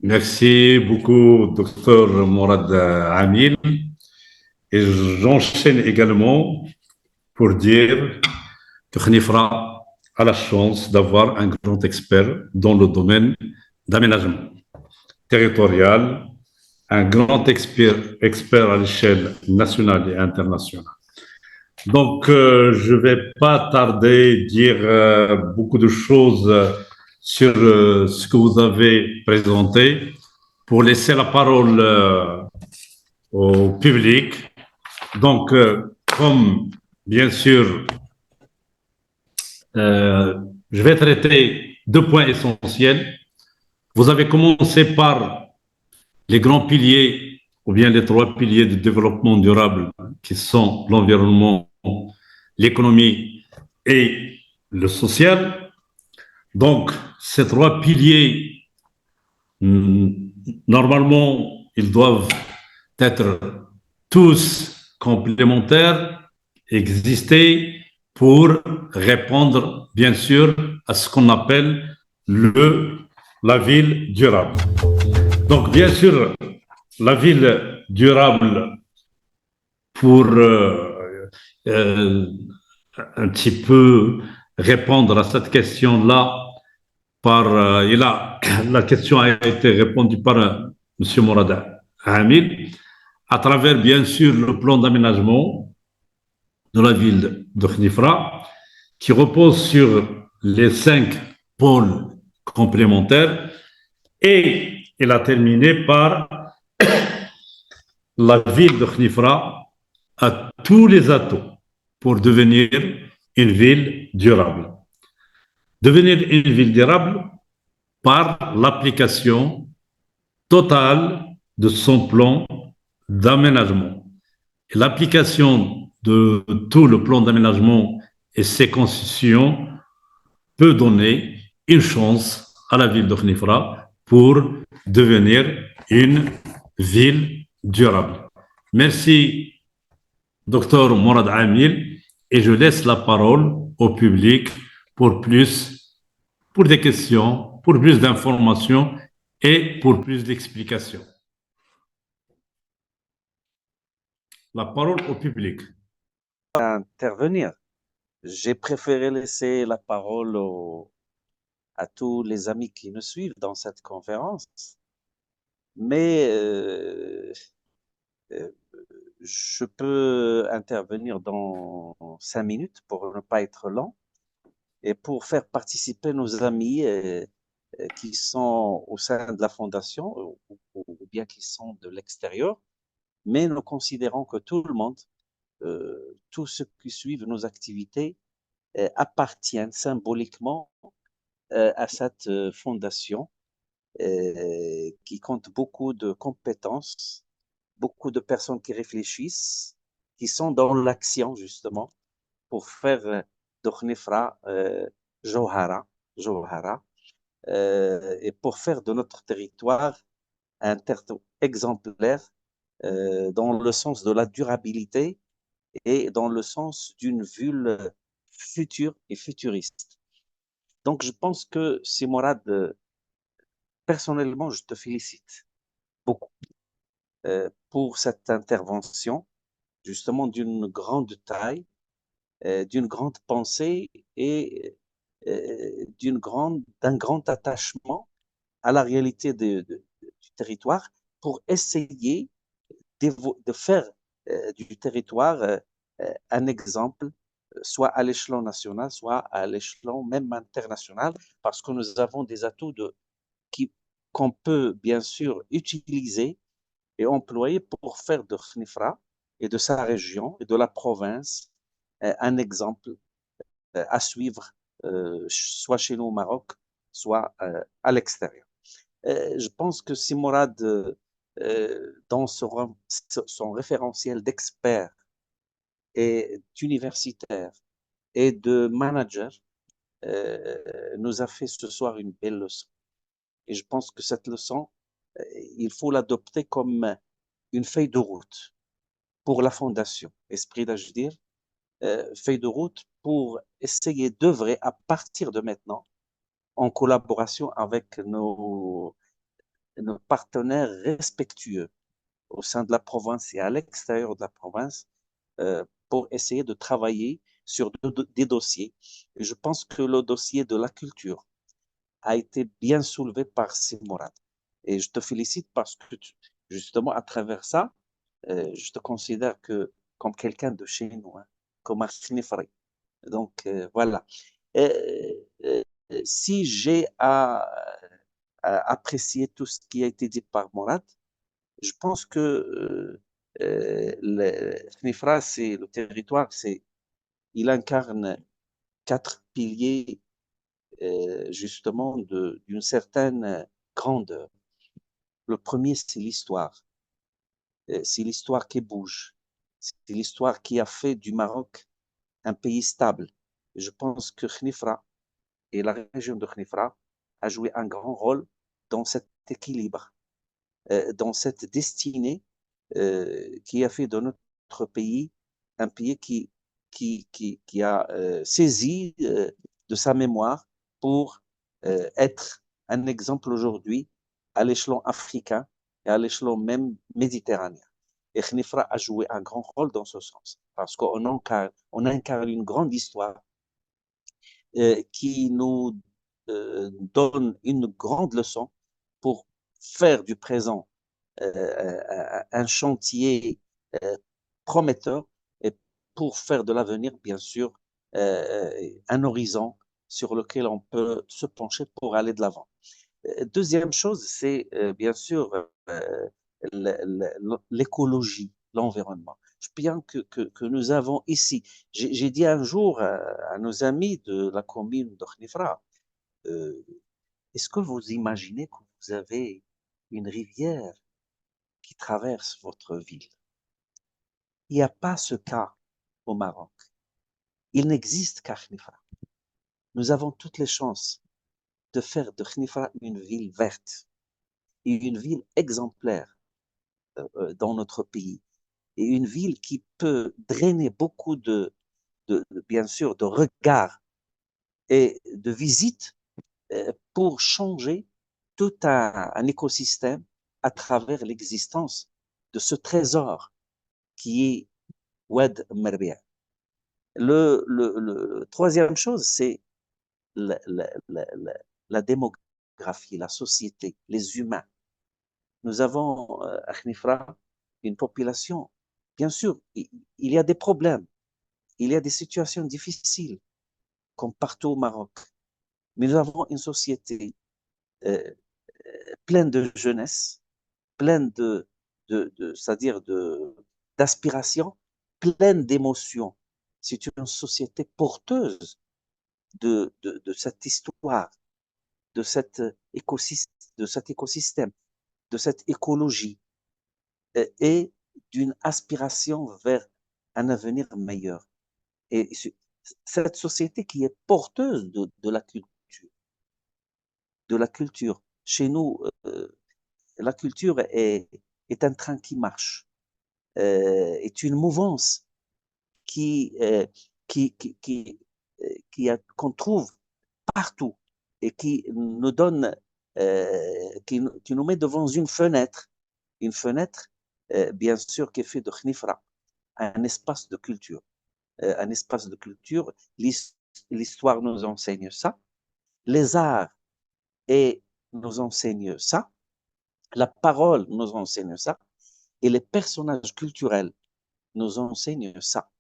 Merci beaucoup, docteur Mourad Amil. Et j'enchaîne également pour dire que Khnifra a la chance d'avoir un grand expert dans le domaine d'aménagement territorial, un grand expert à l'échelle nationale et internationale. Donc, je ne vais pas tarder à dire beaucoup de choses sur ce que vous avez présenté pour laisser la parole au public. Donc, comme bien sûr, je vais traiter deux points essentiels. Vous avez commencé par les grands piliers ou bien les trois piliers du développement durable qui sont l'environnement, l'économie et le social. Donc, ces trois piliers, normalement, ils doivent être tous complémentaires, exister pour répondre, bien sûr, à ce qu'on appelle la ville durable. Donc, bien sûr, la ville durable pour euh, un petit peu répondre à cette question-là la question a été répondue par M. Morada Hamid à travers, bien sûr, le plan d'aménagement de la ville de Khnifra qui repose sur les 5 pôles complémentaires et il a terminé par la ville de Khnifra a tous les atouts pour devenir une ville durable. Devenir une ville durable par l'application totale de son plan d'aménagement. Et l'application de tout le plan d'aménagement et ses concessions peut donner une chance à la ville de Khnifra pour devenir une ville durable. Merci, docteur Mourad Amil, et je laisse la parole au public pour pour des questions, pour plus d'informations et pour plus d'explications. La parole au public. Intervenir. J'ai préféré laisser la parole à tous les amis qui nous suivent dans cette conférence, mais euh, je peux intervenir dans 5 minutes pour ne pas être lent et pour faire participer nos amis qui sont au sein de la fondation ou bien qui sont de l'extérieur, mais nous considérons que tout le monde, tous ceux qui suivent nos activités, appartiennent symboliquement à cette fondation qui compte beaucoup de compétences, beaucoup de personnes qui réfléchissent, qui sont dans l'action justement pour faire de Khnifra Johara, et pour faire de notre territoire un territoire exemplaire dans le sens de la durabilité et dans le sens d'une ville future et futuriste. Donc, je pense que Simorad, personnellement, je te félicite beaucoup pour cette intervention, justement d'une grande taille, d'une grande pensée et d'un grand attachement à la réalité du territoire pour essayer de faire du territoire un exemple, soit à l'échelon national, soit à l'échelon même international, parce que nous avons des atouts qu'on peut bien sûr utiliser et employer pour faire de Khnifra et de sa région et de la province un exemple à suivre, soit chez nous au Maroc, soit à l'extérieur. Je pense que si Mourad, dans son référentiel d'expert et d'universitaire et de manager, nous a fait ce soir une belle leçon. Et je pense que cette leçon, il faut l'adopter comme une feuille de route pour la fondation Esprit d'Ajdir, feuille de route pour essayer d'œuvrer à partir de maintenant en collaboration avec nos partenaires respectueux au sein de la province et à l'extérieur de la province pour essayer de travailler sur des dossiers. Et je pense que le dossier de la culture a été bien soulevé par Simorad. Et je te félicite parce que justement, à travers ça, je te considère comme quelqu'un de chez nous, hein, comme un Khnifri. Donc, voilà. Si j'ai à apprécier tout ce qui a été dit par Morad, je pense que le Khnifra, c'est le territoire, il incarne 4 piliers justement d'une certaine grandeur. Le premier, c'est l'histoire. C'est l'histoire qui bouge. C'est l'histoire qui a fait du Maroc un pays stable. Et je pense que Khnifra et la région de Khnifra a joué un grand rôle dans cet équilibre, dans cette destinée qui a fait de notre pays un pays qui a saisi de sa mémoire pour être un exemple aujourd'hui à l'échelon africain et à l'échelon même méditerranéen. Et Khnifra a joué un grand rôle dans ce sens, parce on incarne une grande histoire qui nous donne une grande leçon pour faire du présent un chantier prometteur et pour faire de l'avenir, bien sûr, un horizon sur lequel on peut se pencher pour aller de l'avant. Deuxième chose, c'est bien sûr l'écologie, l'environnement. Bien que nous avons ici, j'ai dit un jour à nos amis de la commune de Khnifra, euh, est-ce que vous imaginez que vous avez une rivière qui traverse votre ville? Il n'y a pas ce cas au Maroc. Il n'existe qu'à Khnifra. Nous avons toutes les chances de faire de Khnifra une ville verte et une ville exemplaire dans notre pays. Et une ville qui peut drainer beaucoup bien sûr, de regards et de visites pour changer tout un écosystème à travers l'existence de ce trésor qui est Oued Merbia. Troisième chose, c'est la, la, la, la démographie, la société, les humains. Nous avons à Khnifra une population. Bien sûr, il y a des problèmes, il y a des situations difficiles, comme partout au Maroc. Mais nous avons une société euh, pleine de jeunesse, pleine c'est-à-dire d'aspiration, pleine d'émotions. C'est une société porteuse de cette histoire, de cet écosystème, de cette écologie et d'une aspiration vers un avenir meilleur. Et cette société qui est porteuse de la culture, de la culture. Chez nous, la culture est un train qui marche, est une mouvance qui, euh, qui, qui, qu'on trouve partout et qui nous donne, qui nous met devant une fenêtre, bien sûr, qui est faite de Khnifra, un espace de culture. Un espace de culture, l'histoire nous enseigne ça, les arts et nous enseignent ça, la parole nous enseigne ça, et les personnages culturels nous enseignent ça.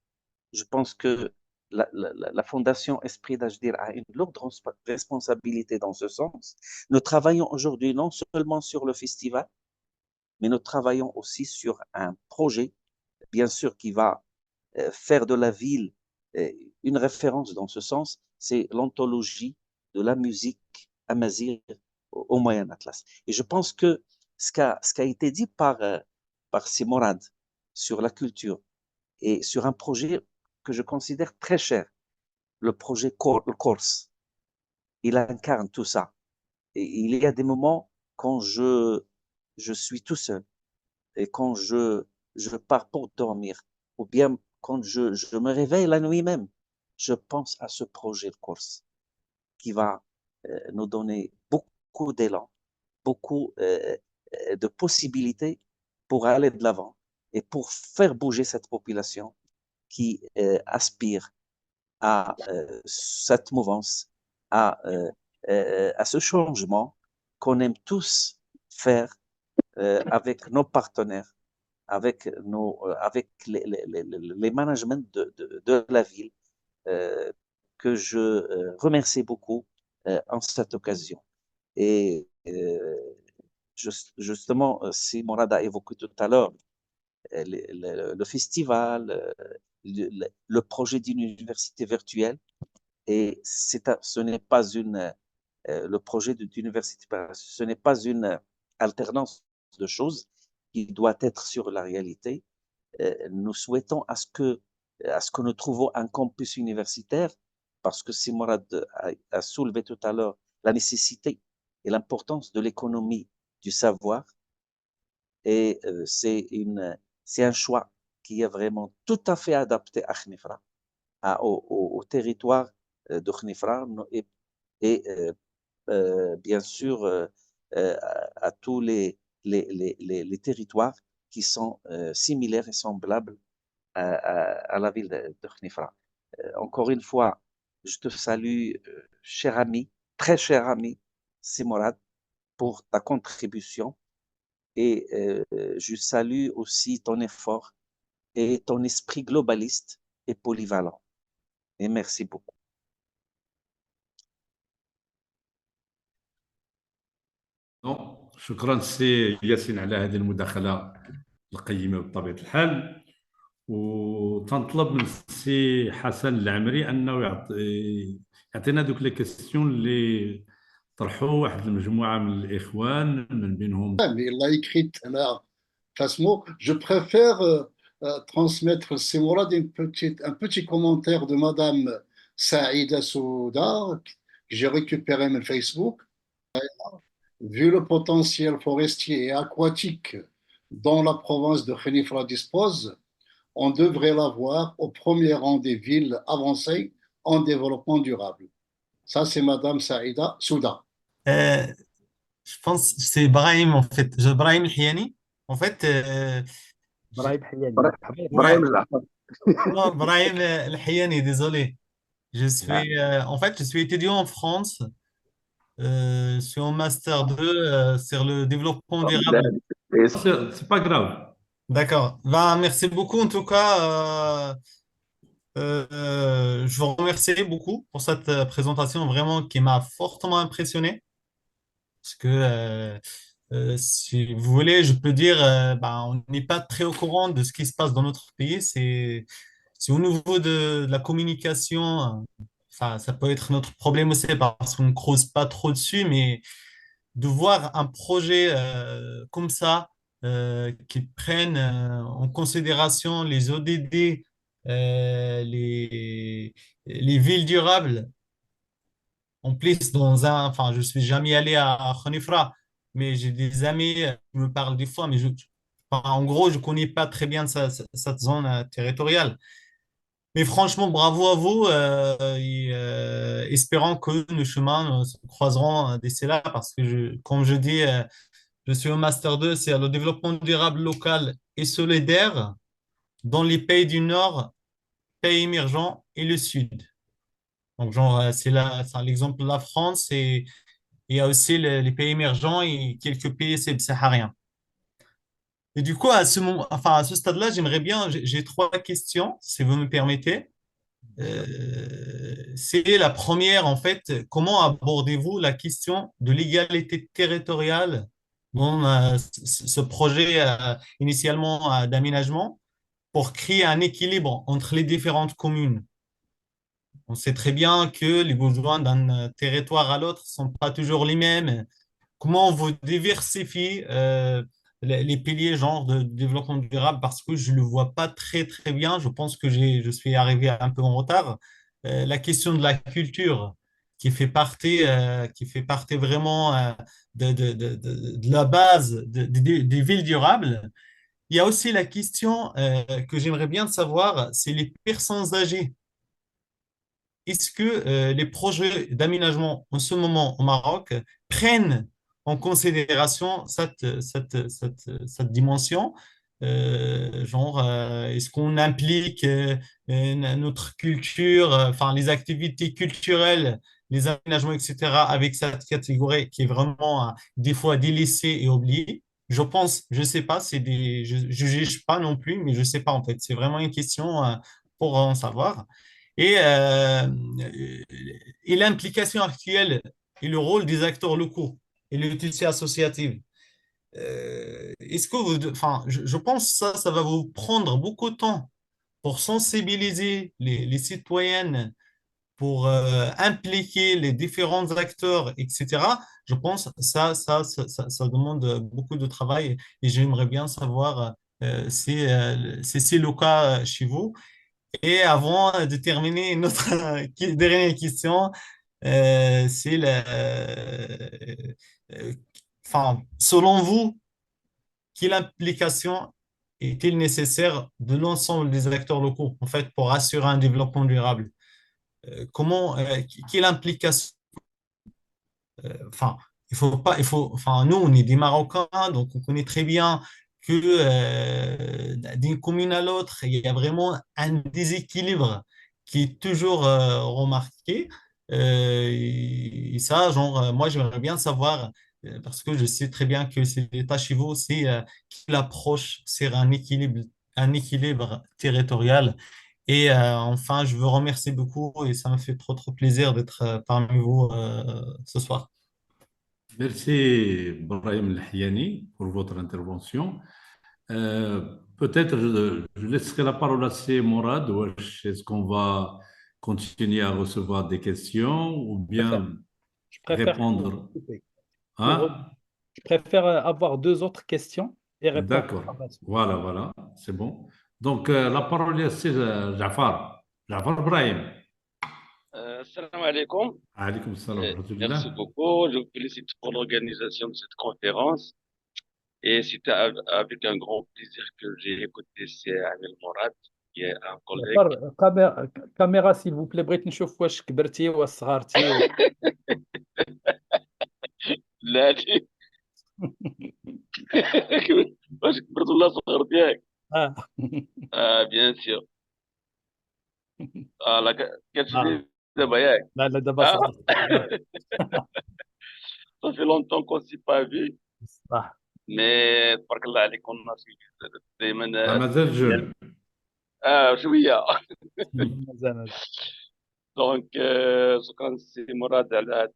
Je pense que la Fondation Esprit d'Ajdir a une lourde responsabilité dans ce sens. Nous travaillons aujourd'hui non seulement sur le festival, mais nous travaillons aussi sur un projet, bien sûr, qui va faire de la ville une référence dans ce sens, c'est l'anthologie de la musique amazigh au Moyen Atlas. Et je pense que ce qui a été dit par Simorad sur la culture et sur un projet que je considère très cher, le projet Corse, il incarne tout ça. Et il y a des moments quand je suis tout seul et quand je pars pour dormir, ou bien quand je me réveille la nuit même, je pense à ce projet de course qui va nous donner beaucoup d'élan beaucoup de possibilités pour aller de l'avant et pour faire bouger cette population qui aspire à cette mouvance, à ce changement qu'on aime tous faire avec nos partenaires, avec les managements de la ville, que je remercie beaucoup en cette occasion. Et justement, si Morad a évoqué tout à l'heure le festival, le projet d'une université virtuelle, et ce n'est pas le projet d'université, ce n'est pas une alternance de choses qui doit être sur la réalité. Nous souhaitons à ce que nous trouvons un campus universitaire, parce que Simorad a soulevé tout à l'heure la nécessité et l'importance de l'économie du savoir, et c'est un choix qui est vraiment tout à fait adapté à Khnifra, au territoire de Khnifra, et bien sûr à tous les territoires qui sont similaires et semblables à la ville de Khnifra. Encore une fois, je te salue, cher ami, très cher ami, Simorad, pour ta contribution, et je salue aussi ton effort et ton esprit globaliste et polyvalent. Et merci beaucoup. شكرا سي ياسين على هذه المداخلة القيمة بطبيعة الحال. وتنطلب من السي حسن العمري انه يعطينا دوك لي كيستيون اللي طرحوا واحد المجموعه من الاخوان من بينهم. Mais il l'a écrite là, face mot. Je préfère transmettre ces mots-là un petit commentaire de Madame Saïda Souda, que j'ai récupéré de Facebook. Vu le potentiel forestier et aquatique dont la province de Khenifra dispose, on devrait l'avoir au premier rang des villes avancées en développement durable. Ça, c'est Madame Saïda Souda. Je pense que c'est Brahim en fait. Brahim Hiani. En fait, Brahim Hiani. ouais. Non, Brahim Hiani, désolé. En fait, je suis étudiant en France. Je suis en master 2 sur le développement durable. C'est pas grave. D'accord. Ben, merci beaucoup en tout cas. Je vous remercie beaucoup pour cette présentation vraiment qui m'a fortement impressionné. Parce que si vous voulez, je peux dire, ben, on n'est pas très au courant de ce qui se passe dans notre pays. C'est au niveau de la communication. Enfin, ça peut être notre problème aussi parce qu'on ne creuse pas trop dessus, mais de voir un projet comme ça qui prenne en considération les ODD, les villes durables. En plus, enfin, je suis jamais allé à Khenifra, mais j'ai des amis qui me parlent des fois, mais enfin, en gros, je connais pas très bien cette zone territoriale. Mais franchement, bravo à vous, et espérons que nos chemins se croiseront d'ici là, parce que, comme je dis, je suis au Master 2, c'est le développement durable local et solidaire dans les pays du Nord, pays émergents et le Sud. Donc, genre, c'est l'exemple de la France, et il y a aussi les pays émergents et quelques pays subsahariens. Et du coup, enfin, à ce stade-là, j'aimerais bien, j'ai trois questions, si vous me permettez. C'est la première, en fait, comment abordez-vous la question de l'égalité territoriale dans ce projet initialement d'aménagement pour créer un équilibre entre les différentes communes? On sait très bien que les besoins d'un territoire à l'autre ne sont pas toujours les mêmes. Comment vous diversifiez les piliers genre de développement durable, parce que je ne le vois pas très très bien. Je pense que je suis arrivé un peu en retard. La question de la culture qui fait partie vraiment de la base des villes durables. Il y a aussi la question que j'aimerais bien savoir, c'est les personnes âgées. Est-ce que les projets d'aménagement en ce moment au Maroc prennent en considération cette dimension. Est-ce qu'on implique notre culture, enfin, les activités culturelles, les aménagements, etc., avec cette catégorie qui est vraiment des fois délaissée et oubliée? Je pense, je sais pas, je ne juge pas non plus, mais je sais pas en fait. C'est vraiment une question pour en savoir. Et, euh, et l'implication actuelle et le rôle des acteurs locaux et le tissu associatif. Est-ce que enfin, je pense que ça va vous prendre beaucoup de temps pour sensibiliser les citoyennes, pour impliquer les différents acteurs, etc. Je pense que ça demande beaucoup de travail et j'aimerais bien savoir si c'est le cas chez vous. Et avant de terminer, notre dernière question, c'est enfin, selon vous, quelle implication est-il nécessaire de l'ensemble des acteurs locaux, en fait, pour assurer un développement durable? Quelle implication? Enfin, il faut pas, il faut, enfin, nous, on est des Marocains, donc on connaît très bien que d'une commune à l'autre, il y a vraiment un déséquilibre qui est toujours remarqué. Et ça, moi, j'aimerais bien savoir, parce que je sais très bien que c'est l'État chez vous, c'est quelle approche c'est un équilibre territorial. Et enfin, je veux remercier beaucoup et ça me fait trop, trop plaisir d'être parmi vous ce soir. Merci, Brahim Lahiani, pour votre intervention. Peut-être je laisserai la parole à C. Morad. Est-ce qu'on va continuer à recevoir des questions ou préfère, bien je préfère répondre? pour, Hein? je préfère avoir deux autres questions et répondre D'accord. par la suite. Voilà, voilà, c'est bon. Donc, la parole est à C. Jafar. Jafar Brahim. Salam alaikum. Alaykoum salam wa Merci rahmatullah. beaucoup. Je vous félicite pour l'organisation de cette conférence. Et c'était avec un grand plaisir que j'ai écouté c'est Amel Morad, qui est un collègue. كاميرا s'il vous plaît بغيت نشوف واش كبرتي واش صغرتي لا دي- باش كبرت ولا صغرت ياك. اه بيان سور. لا اه كتشوفي دابا ياك. لا لا دابا آه. صغرت Ça fait longtemps qu'on s'est pas vu, صح mais تبارك الله عليك كنا Ah, دائما Mazel jeune. شويه. مازال Donc, شكرا سي مراد على هذه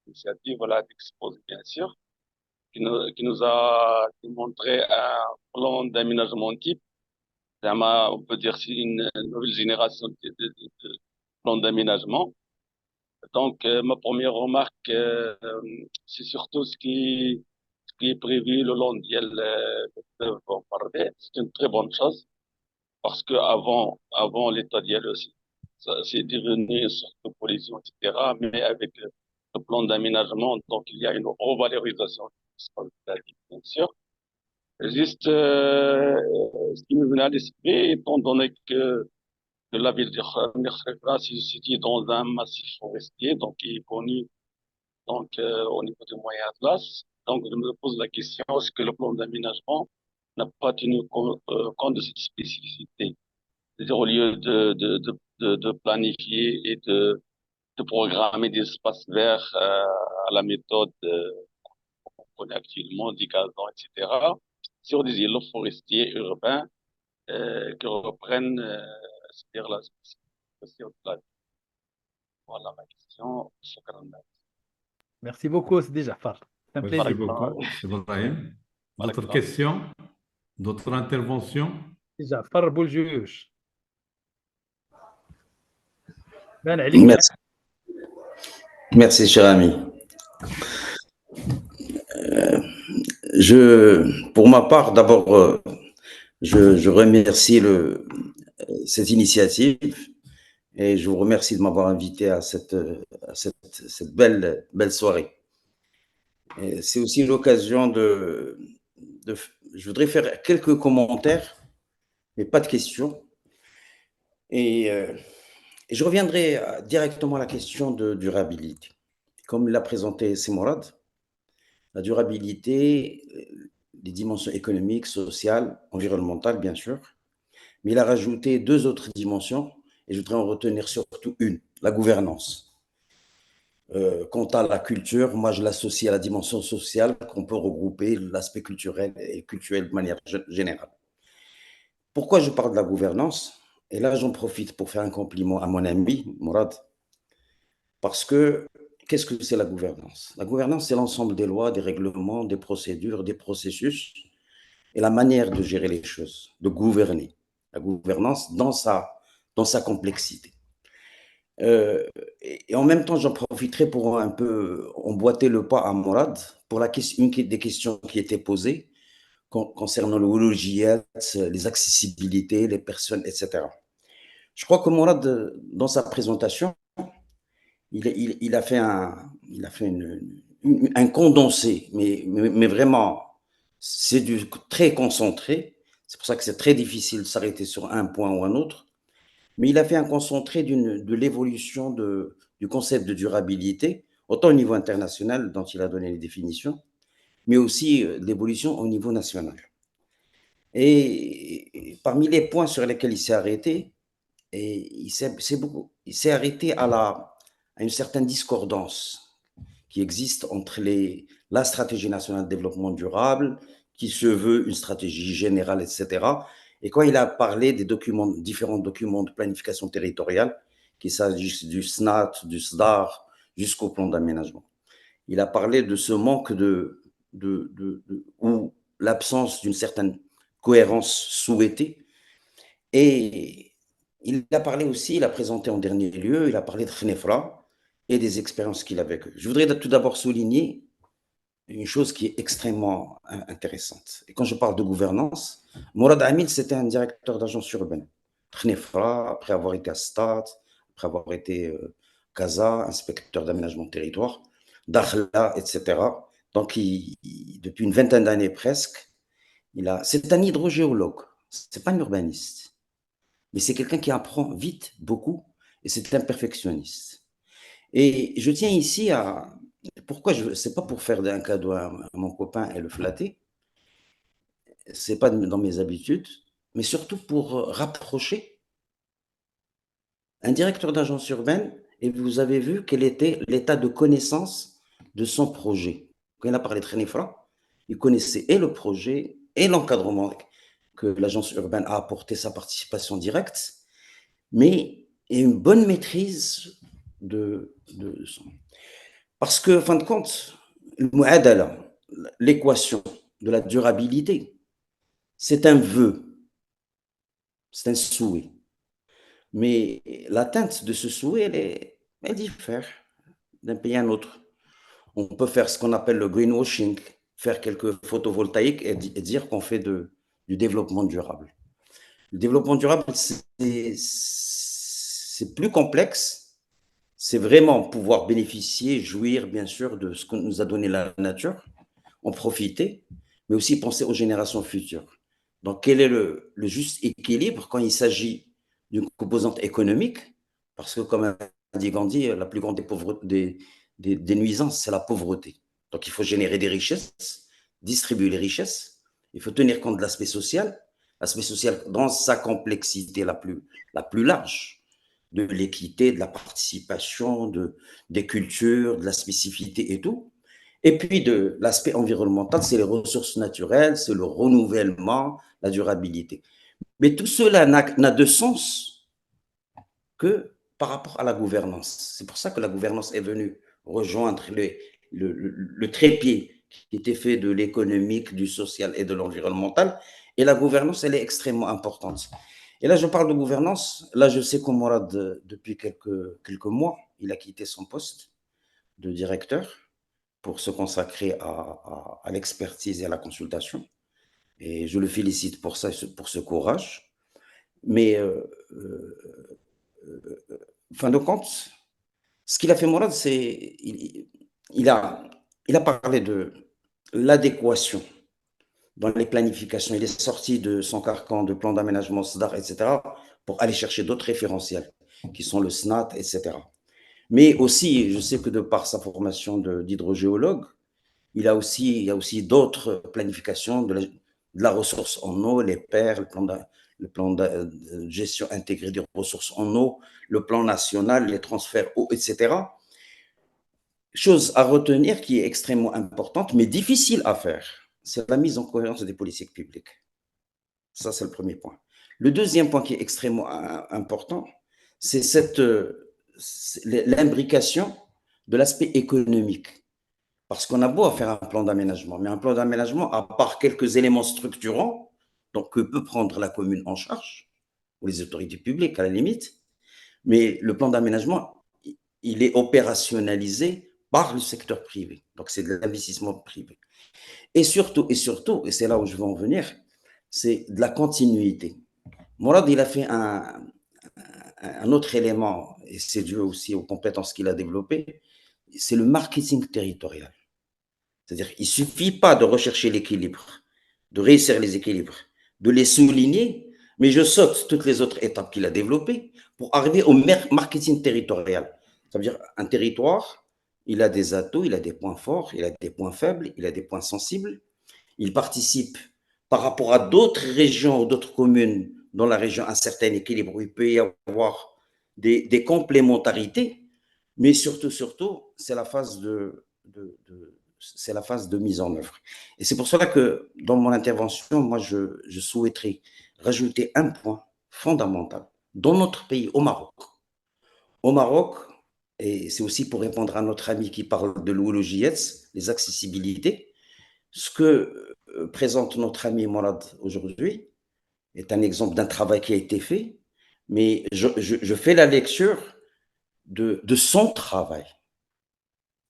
l'initiative, voilà, d'exposer, bien sûr, qui nous a montré un plan d'aménagement type. On peut dire c'est une nouvelle génération de plan d'aménagement. Donc, ma première remarque, c'est surtout ce qui est prévu le long de le fleuve Bambardé. C'est une très bonne chose parce que avant l'état d'Yel aussi, ça c'est devenu une sorte de pollution, etc. Mais avec le plan d'aménagement, donc il y a une revalorisation de l'espace de la ville, bien sûr. Juste, ce qui me venait à l'esprit, étant donné que la ville de Kharkov est située dans un massif forestier, donc qui est connu donc, au niveau des moyens de place. Donc, je me pose la question, est-ce que le plan d'aménagement n'a pas tenu compte de cette spécificité? C'est-à-dire, au lieu de planifier et de programmer des espaces verts à la méthode qu'on connaît actuellement, des gazons, etc., sur des îlots forestiers urbains qui reprennent c'est-à-dire la spécificité de la ville. Voilà ma question. Shukran. Merci beaucoup Sidi Jafar c'est un Merci plaisir beaucoup, Ibrahim. D'autres Barakallah. questions? D'autres interventions? Sidi Jafar Bouljuch بان عليك Merci, merci, cher ami. Pour ma part, d'abord, je remercie cette initiative et je vous remercie de m'avoir invité à cette belle soirée. C'est aussi l'occasion je voudrais faire quelques commentaires, mais pas de questions. Et je reviendrai directement à la question de durabilité. Comme l'a présenté Semorad, la durabilité, les dimensions économiques, sociales, environnementales, bien sûr, mais il a rajouté deux autres dimensions, et je voudrais en retenir surtout une, la gouvernance. Quant à la culture, moi je l'associe à la dimension sociale qu'on peut regrouper l'aspect culturel et culturel de manière générale. Pourquoi je parle de la gouvernance? Et là, j'en profite pour faire un compliment à mon ami, Mourad, parce que qu'est-ce que c'est la gouvernance? La gouvernance, c'est l'ensemble des lois, des règlements, des procédures, des processus et la manière de gérer les choses, de gouverner. La gouvernance dans sa complexité. Euh, et en même temps, j'en profiterai pour un peu emboîter le pas à Mourad pour une des questions qui étaient posées concernant le logiciel, les accessibilités, les personnes, etc. Je crois que Mourad, dans sa présentation, il a fait un condensé, mais vraiment, c'est du très concentré. C'est pour ça que c'est très difficile de s'arrêter sur un point ou un autre. Mais il a fait un concentré de l'évolution du concept de durabilité, autant au niveau international, dont il a donné les définitions, mais aussi l'évolution au niveau national. Et parmi les points sur lesquels il s'est arrêté, et il s'est arrêté à une certaine discordance qui existe entre la stratégie nationale de développement durable, qui se veut une stratégie générale, etc. Et quand il a parlé des différents documents de planification territoriale, qu'il s'agisse du SNAT, du SDAR, jusqu'au plan d'aménagement, il a parlé de ce manque ou l'absence d'une certaine cohérence souhaitée. Et il a parlé aussi, il a présenté en dernier lieu, il a parlé de Khnefra et des expériences qu'il a vécues. Je voudrais tout d'abord souligner une chose qui est extrêmement intéressante. Et quand je parle de gouvernance, Mourad Amil, c'était un directeur d'agence urbaine. Khnefra, après avoir été à Stade, après avoir été Casa, inspecteur d'aménagement de territoire, Dakhla, etc. Donc, depuis une vingtaine d'années presque, c'est un hydrogéologue, c'est pas un urbaniste. Mais c'est quelqu'un qui apprend vite, beaucoup, et c'est un perfectionniste. Et je tiens ici à... Pourquoi c'est pas pour faire un cadeau à mon copain et le flatter, c'est pas dans mes habitudes, mais surtout pour rapprocher un directeur d'agence urbaine, et vous avez vu quel était l'état de connaissance de son projet. Quand il a parlé de Khnefra, il connaissait et le projet et l'encadrement que l'agence urbaine a apporté sa participation directe, mais une bonne maîtrise de son. Parce que, en fin de compte, l'équation de la durabilité, c'est un vœu, c'est un souhait. Mais l'atteinte de ce souhait, elle diffère d'un pays à un autre. On peut faire ce qu'on appelle le greenwashing, faire quelques photovoltaïques et dire qu'on fait du développement durable. Le développement durable, c'est plus complexe. C'est vraiment pouvoir bénéficier, jouir, bien sûr, de ce que nous a donné la nature, en profiter, mais aussi penser aux générations futures. Donc, quel est le juste équilibre quand il s'agit d'une composante économique? Parce que, comme a dit Gandhi, la plus grande des nuisances, c'est la pauvreté. Donc, il faut générer des richesses, distribuer les richesses. Il faut tenir compte de l'aspect social dans sa complexité la plus large, de l'équité, de la participation, des cultures, de la spécificité et tout. Et puis de l'aspect environnemental, c'est les ressources naturelles, c'est le renouvellement, la durabilité. Mais tout cela n'a de sens que par rapport à la gouvernance. C'est pour ça que la gouvernance est venue rejoindre le trépied qui était fait de l'économique, du social et de l'environnemental. Et la gouvernance, elle est extrêmement importante. Et là, je parle de gouvernance. Là, je sais qu'on Mourad, depuis quelques mois, il a quitté son poste de directeur pour se consacrer à l'expertise et à la consultation. Et je le félicite pour ça, pour ce courage. Mais, fin de compte, ce qu'il a fait, Mourad, c'est il a parlé de l'adéquation dans les planifications. Il est sorti de son carcan de plan d'aménagement SDAR, etc., pour aller chercher d'autres référentiels, qui sont le SNAT, etc. Mais aussi, je sais que de par sa formation d'hydrogéologue, il y a aussi d'autres planifications de la ressource en eau, les PER, le plan de gestion intégrée des ressources en eau, le plan national, les transferts eau, etc. Chose à retenir qui est extrêmement importante, mais difficile à faire, c'est la mise en cohérence des politiques publiques. Ça, c'est le premier point. Le deuxième point qui est extrêmement important, c'est l'imbrication de l'aspect économique. Parce qu'on a beau faire un plan d'aménagement, mais un plan d'aménagement, à part quelques éléments structurants, donc que peut prendre la commune en charge, ou les autorités publiques à la limite, mais le plan d'aménagement, il est opérationnalisé par le secteur privé. Donc, c'est de l'investissement privé. Et surtout, et c'est là où je veux en venir, c'est de la continuité. Mourad, il a fait un autre élément, et c'est dû aussi aux compétences qu'il a développées, c'est le marketing territorial. C'est-à-dire qu'il ne suffit pas de rechercher l'équilibre, de réussir les équilibres, de les souligner, mais je saute toutes les autres étapes qu'il a développées pour arriver au marketing territorial. Ça veut dire un territoire, il a des atouts, il a des points forts, il a des points faibles, il a des points sensibles. Il participe par rapport à d'autres régions ou d'autres communes dans la région un certain équilibre où il peut y avoir des complémentarités, mais surtout, c'est la phase c'est la phase de mise en œuvre. Et c'est pour cela que dans mon intervention, moi, je souhaiterais rajouter un point fondamental dans notre pays, au Maroc. Au Maroc, et c'est aussi pour répondre à notre ami qui parle de l'OLOJS, les accessibilités, ce que présente notre ami Mourad aujourd'hui est un exemple d'un travail qui a été fait, mais je fais la lecture de son travail,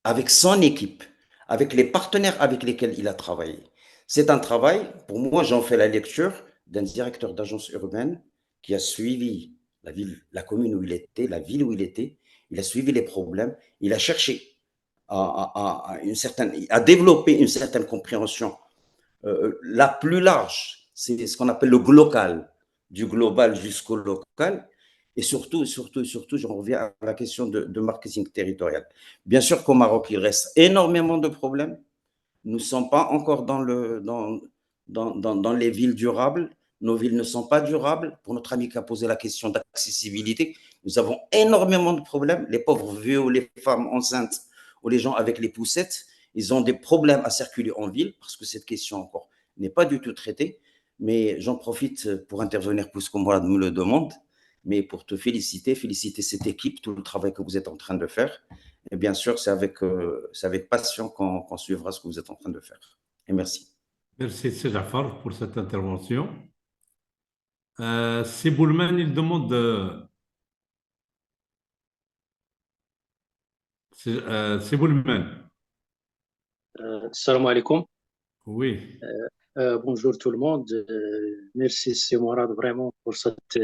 avec son équipe, avec les partenaires avec lesquels il a travaillé. C'est un travail, pour moi, j'en fais la lecture d'un directeur d'agence urbaine qui a suivi la ville, la commune où il était, la ville où il était, il a suivi les problèmes, il a cherché à développer une certaine compréhension la plus large, c'est ce qu'on appelle le glocal, du global jusqu'au local. Et surtout, j'en reviens à la question de marketing territorial. Bien sûr qu'au Maroc, il reste énormément de problèmes. Nous ne sommes pas encore dans les villes durables. Nos villes ne sont pas durables. Pour notre ami qui a posé la question d'accessibilité, nous avons énormément de problèmes. Les pauvres vieux ou les femmes enceintes ou les gens avec les poussettes, ils ont des problèmes à circuler en ville parce que cette question encore n'est pas du tout traitée. Mais j'en profite pour intervenir puisque Mourad nous le demande, mais pour te féliciter cette équipe, tout le travail que vous êtes en train de faire. Et bien sûr, c'est avec passion qu'on suivra ce que vous êtes en train de faire. Et merci. Merci, Jafar, pour cette intervention. Siboulman, il demande Siboulman, Salam alaikum. oui. Bonjour tout le monde. Merci, c'est Mourad, vraiment pour cette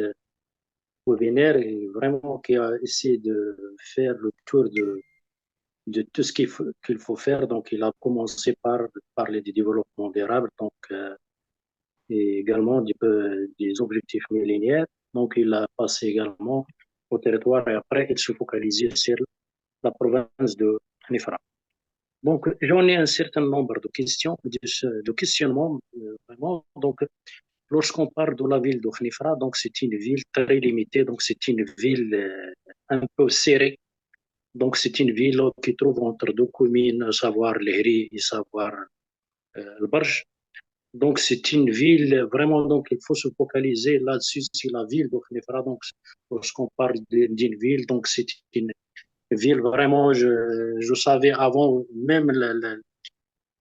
webinaire et vraiment qui a essayé de faire le tour de tout ce qu'il faut faire. Donc, il a commencé par parler du développement durable, donc, et également des objectifs millénaires. Donc, il a passé également au territoire et après, il se focalisait sur la province de Nifra. Donc, j'en ai un certain nombre de questions, de questionnements, vraiment. Donc, lorsqu'on parle de la ville de Khnifra, donc c'est une ville très limitée, donc c'est une ville un peu serrée. Donc, c'est une ville qui trouve entre deux communes, à savoir l'Hri et savoir le Barj. Donc, c'est une ville vraiment, donc il faut se focaliser là-dessus, c'est la ville de Khnifra. Donc, lorsqu'on parle d'une ville, donc c'est une ville vraiment, je savais avant, même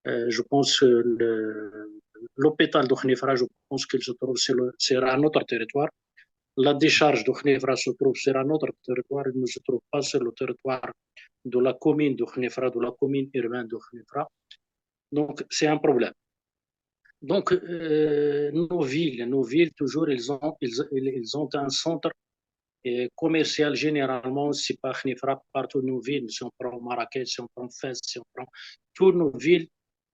je pense que l'hôpital de Khnifra, je pense qu'il se trouve sur un autre territoire. La décharge de Khnifra se trouve sur un autre territoire, il ne se trouve pas sur le territoire de la commune de Khnifra, de la commune urbaine de Khnifra. Donc, c'est un problème. Donc, nos villes, toujours, ils ont un centre commercial, généralement, c'est pas Khnifra, partout nos villes, si on prend Marrakech, si on prend Fès, si on prend toutes nos villes.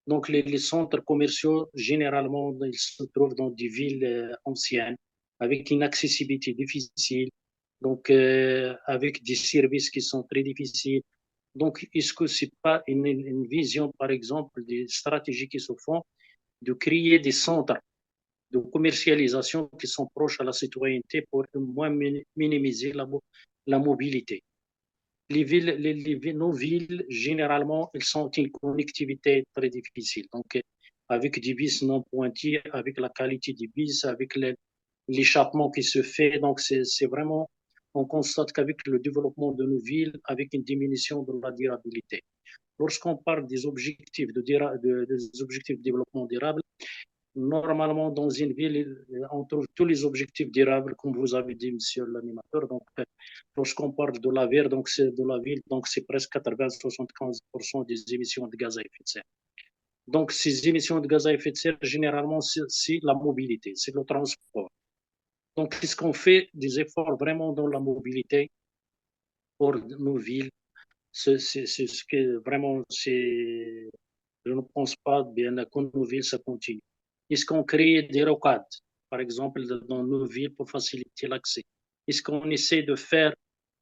Donc, les centres commerciaux, généralement, ils se trouvent dans des villes anciennes, avec une accessibilité difficile, donc avec des services qui sont très difficiles. Donc, est-ce que c'est pas une vision, par exemple, des stratégies qui se font de créer des centres de commercialisation qui sont proches à la citoyenneté pour au moins minimiser la mobilité. Nos villes, généralement, elles sont une connectivité très difficile. Donc, avec des bus non pointillés, avec la qualité des bus, avec l'échappement qui se fait. Donc, c'est vraiment, on constate qu'avec le développement de nos villes, avec une diminution de la durabilité. Lorsqu'on parle des objectifs des objectifs de développement durable, normalement, dans une ville, on trouve tous les objectifs durables, comme vous avez dit, monsieur l'animateur. Donc, lorsqu'on parle de la ville, donc c'est de la ville, donc c'est presque 80-75% des émissions de gaz à effet de serre. Donc, ces émissions de gaz à effet de serre, généralement, c'est la mobilité, c'est le transport. Donc, est-ce qu'on fait des efforts vraiment dans la mobilité pour nos villes? C'est ce que vraiment, je ne pense pas bien que nos villes, ça continue. Est-ce qu'on crée des rocades, par exemple, dans nos villes pour faciliter l'accès? Est-ce qu'on essaie de faire,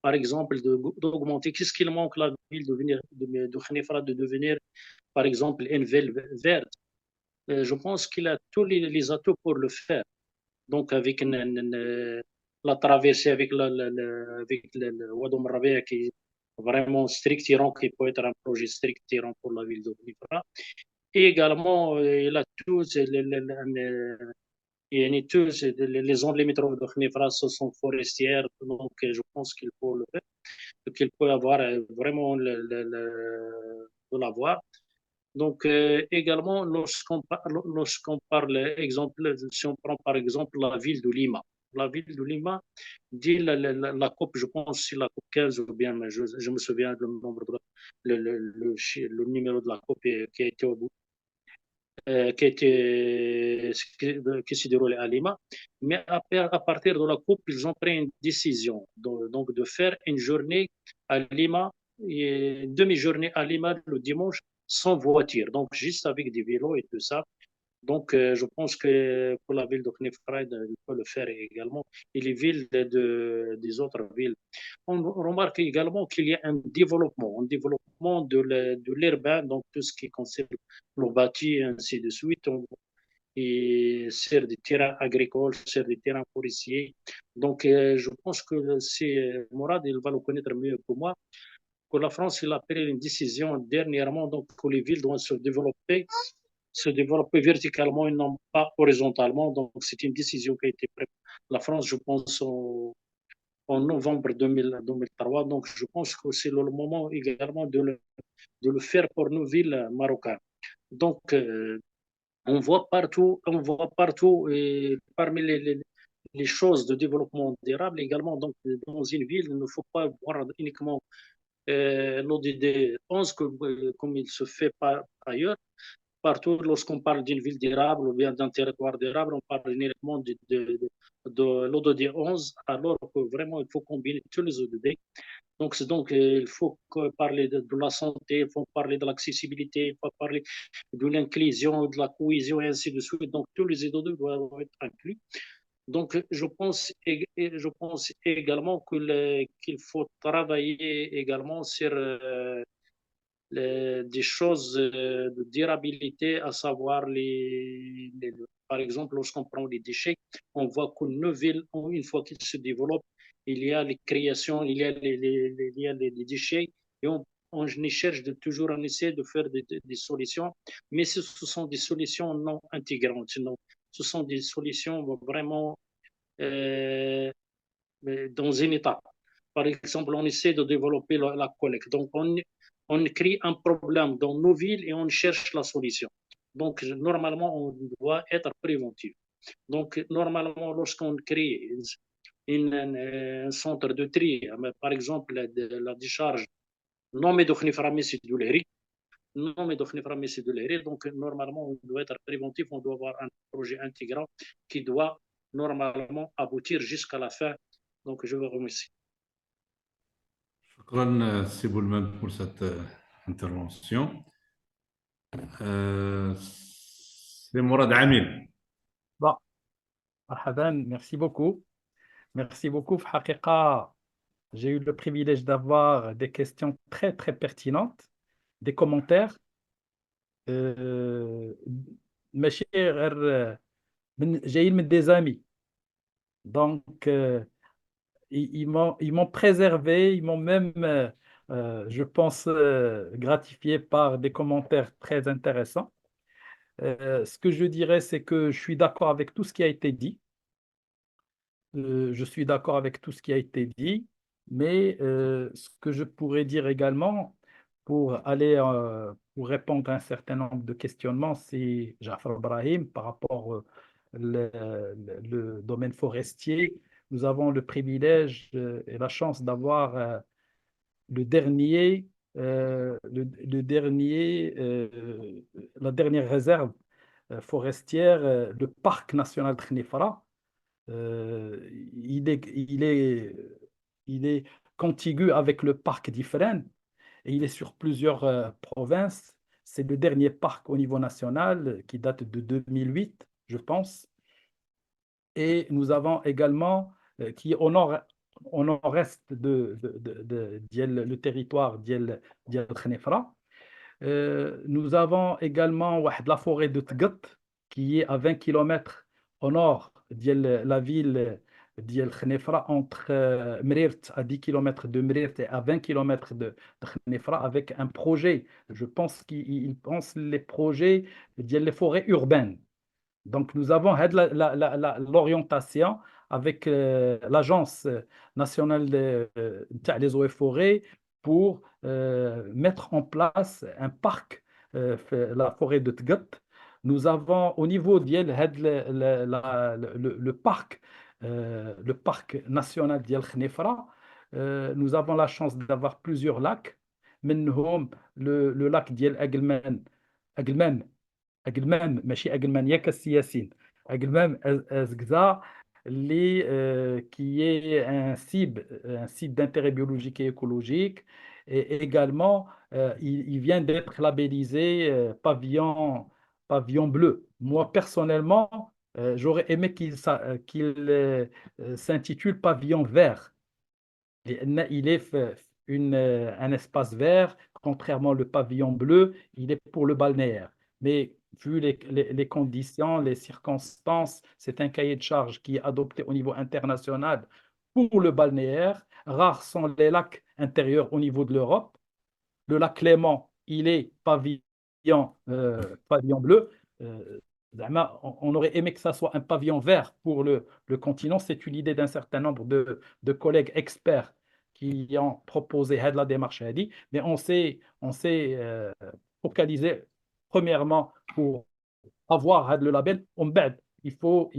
par exemple, d'augmenter? Qu'est-ce qu'il manque à la ville de Khenifra de devenir, par exemple, une ville verte? Je pense qu'il a tous les atouts pour le faire. Donc, avec la traversée avec le Ouadom Rabea qui est vraiment strict Iran, qui peut être un projet strict Iran pour la ville de Khenifra. Et également, il a tous les zones limitrophes de Khenifra sont forestières, donc je pense qu'il faut le faire, qu'il peut avoir vraiment de l'avoir. Donc, également, lorsqu'on parle, exemple, si on prend par exemple la ville de Lima, la ville de Lima, dit la COP, je pense, c'est la COP 15 ou bien, mais je me souviens du nombre de le numéro de la COP qui a été au bout qui s'est déroulé à Lima. Mais à partir de la coupe, ils ont pris une décision donc de faire une journée à Lima, et une demi-journée à Lima le dimanche sans voiture, donc juste avec des vélos et tout ça. Donc, je pense que pour la ville de Khenifra, il peut le faire également, et les villes des autres villes. On remarque également qu'il y a un développement de l'urbain, donc tout ce qui concerne le bâti, et ainsi de suite, et sur des terrains agricoles, sur des terrains forestiers. Donc, je pense que c'est Mourad, il va le connaître mieux que moi, que la France il a pris une décision dernièrement, donc que les villes doivent se développer verticalement et non pas horizontalement. Donc, c'est une décision qui a été prise. La France, je pense, en novembre 2003. Donc, je pense que c'est le moment également de le faire pour nos villes marocaines. Donc, on voit partout et parmi les choses de développement durable également. Donc, dans une ville, il ne faut pas voir uniquement l'ODD 11 comme il se fait par ailleurs. Partout, lorsqu'on parle d'une ville durable ou bien d'un territoire durable, on parle uniquement de l'ODD 11, alors que vraiment, il faut combiner tous les ODD. Donc, il faut parler de la santé, il faut parler de l'accessibilité, il faut parler de l'inclusion, de la cohésion et ainsi de suite. Donc, tous les ODD doivent être inclus. Donc, je pense également qu'il faut travailler également sur des choses de durabilité, à savoir par exemple, lorsqu'on prend les déchets, on voit qu'une ville, une fois qu'il se développe, il y a les créations, il y a les déchets, et on cherche toujours on essaie de faire des solutions, mais ce sont des solutions non intégrantes, non, ce sont des solutions vraiment euh, dans une étape. Par exemple, on essaie de développer la collecte. Donc, on crée un problème dans nos villes et on cherche la solution. Donc, normalement, on doit être préventif. Donc, normalement, lorsqu'on crée un centre de tri, par exemple, la décharge non médochnifra de l'ERI, non médochnifra de l'ERI, donc normalement, on doit être préventif, on doit avoir un projet intégrant qui doit normalement aboutir jusqu'à la fin. Donc, je vous remercie. شكرا سي بولمان pour cette intervention. C'est Mourad Amil. Bon, مرحبا, merci beaucoup. Merci beaucoup. في حقيقة j'ai eu le privilège d'avoir des questions très, très pertinentes, des commentaires. euh, ماشي غير جايين من des amis. Donc, ils m'ont préservé, ils m'ont même, je pense, gratifié par des commentaires très intéressants. Ce que je dirais, c'est que je suis d'accord avec tout ce qui a été dit. Je suis d'accord avec tout ce qui a été dit, mais ce que je pourrais dire également pour répondre à un certain nombre de questionnements, c'est Jafar Ibrahim par rapport le domaine forestier. Nous avons le privilège et la chance d'avoir le dernier, le dernier, la dernière réserve forestière, le parc national de Khnifra. Euh, il est, il est, il est contigu avec le parc d'Ifrane et il est sur plusieurs provinces. C'est le dernier parc au niveau national qui date de 2008, je pense. Et nous avons également, qui est au nord-est le territoire d'El Khnefra, nous avons également la forêt de Tgat, qui est à 20 km au nord de la ville de Khnefra, entre Mrirt, à 10 km de Mrirt et à 20 km de Khnefra, avec un projet. Je pense qu'ils pensent les projets des forêts urbaines. Donc, nous avons l'orientation avec l'Agence nationale des eaux et forêts pour mettre en place un parc, la forêt de Tgat. Nous avons au niveau de le parc national de Khnefra, nous avons la chance d'avoir plusieurs lacs. منهم le lac ديال أقلمان أقلمان ماشي أقلمان ياك السياسين أقلمان أزقزا qui est un site d'intérêt biologique et écologique. Et également, il vient d'être labellisé pavillon bleu. Moi, personnellement, j'aurais aimé qu'il s'intitule pavillon vert. Il est un espace vert, contrairement au pavillon bleu, il est pour le balnéaire. Mais vu les conditions, les circonstances, c'est un cahier de charge qui est adopté au niveau international pour le balnéaire. Rares sont les lacs intérieurs au niveau de l'Europe. Le lac Léman, il est pavillon bleu. On aurait aimé que ça soit un pavillon vert pour le continent. C'est une idée d'un certain nombre de collègues experts qui ont proposé la démarche, mais on s'est focalisé premièrement pour avoir le label. Il faut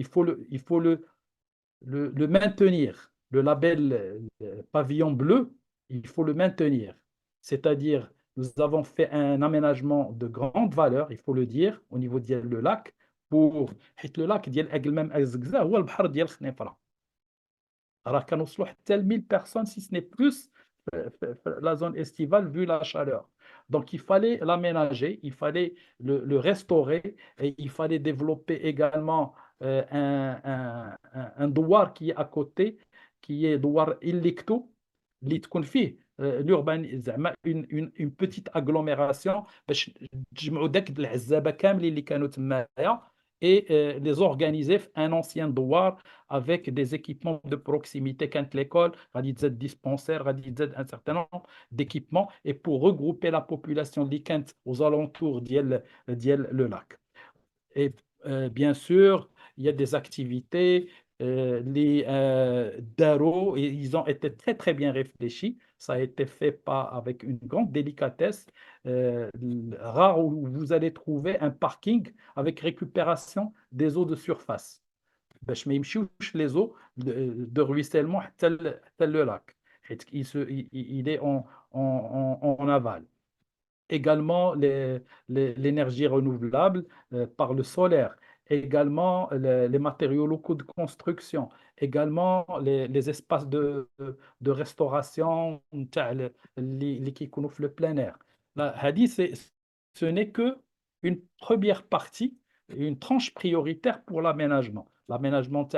le maintenir. Le label pavillon bleu, il faut le maintenir. C'est-à-dire, nous avons fait un aménagement de grande valeur, il faut le dire, au niveau du lac, pour le lac ديال أقلمام أزقزا هو البحر ديال خنيفرة. راه كنوصلوا حتى ل 1000 personnes si ce n'est plus la zone estivale vu la chaleur. Donc il fallait l'aménager, il fallait le restaurer et il fallait développer également un douar qui est à côté, qui est douar illicto, اللي تكون فيه l'urban زعما une petite agglomération باش تجمعوا داك العزابه كاملين اللي كانوا تمايا et les organiser un ancien douar avec des équipements de proximité quand l'école, غادي تزاد dispensaire, غادي تزاد un certain nombre d'équipements et pour regrouper la population de Kent aux alentours ديال le lac. Et bien sûr, il y a des activités, les DARO, et ils ont été très très bien réfléchis. Ça a été fait avec une grande délicatesse. Rare où vous allez trouver un parking avec récupération des eaux de surface. باش ما يمشيوش les eaux de ruissellement حتى le lac. Il est en aval. Également l'énergie renouvelable par le solaire, également les matériaux locaux de construction, également les espaces de restauration اللي كيكونوا في le plein air. Là, هذه ce n'est que une première partie, une tranche prioritaire pour l'aménagement. L'aménagement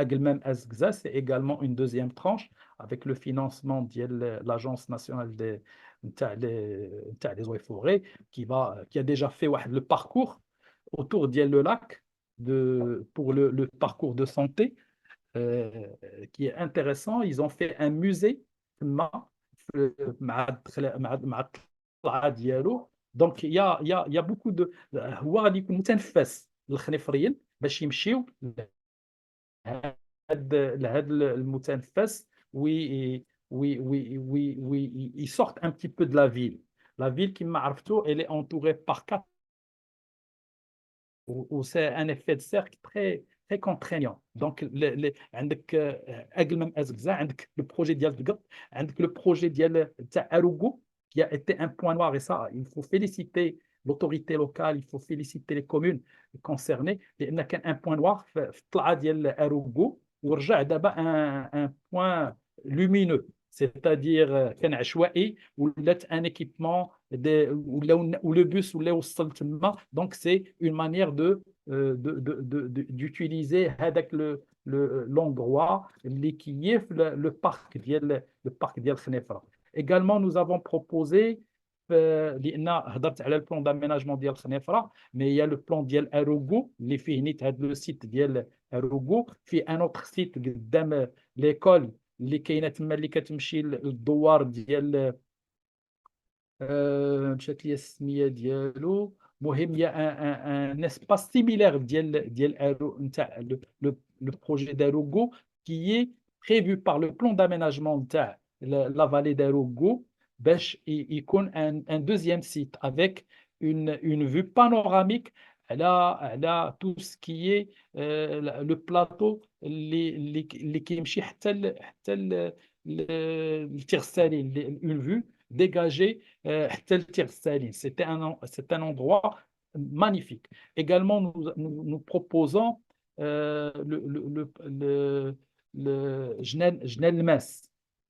Aglmem Azgza, c'est également une deuxième tranche avec le financement de l'Agence nationale des eaux et forêts qui a déjà fait le parcours autour le lac pour le parcours de santé qui est intéressant. Ils ont fait un musée مع الطلعة ديالو. دونك يا بوكو دو هو غادي يكون متنفس للخنيفريين باش يمشيو لهذا المتنفس ils sortent un petit peu de la ville. La ville, كما عرفتوا, elle est entourée par 4 où c'est un effet de cercle très contraignant. Donc, عندك أقل أزقزة, عندك le projet ديال القط, عندك le projet ديال تاع أروغو qui a été un point noir, et ça, il faut féliciter l'autorité locale, il faut féliciter les communes concernées, لأن كان un point noir في الطلعة ديال أروغو ورجع دابا un point lumineux. C'est-à-dire كان عشوائي ولات un équipement ou le bus ولا وصل تما. Donc c'est une manière d'utiliser هذاك l'endroit اللي كيف le parc ديال خنيفرة. Également nous avons proposé لان هضرت على البلان d'aménagement ديال خنيفرة, mais il y a le plan ديال أروغو اللي فيه نيت هذا لو سيت ديال أروغو, في ان اوتر سيت قدام ليكول اللي كاينه تما اللي كتمشي للدوار ديال مشات لي السميه ديالو. مهم يا ان اسباس سيميلير ديال ارو نتاع لو بروجي داروغو qui est prévu par le plan d'aménagement نتاع la vallée d'Arougou باش يكون un deuxième site avec une vue panoramique على tout ce qui est le plateau اللي كيمشي حتى التيغسالين, une vue dégagée حتى التيغسالين. C'est un endroit magnifique. Également, nous proposons le Jnel Mes.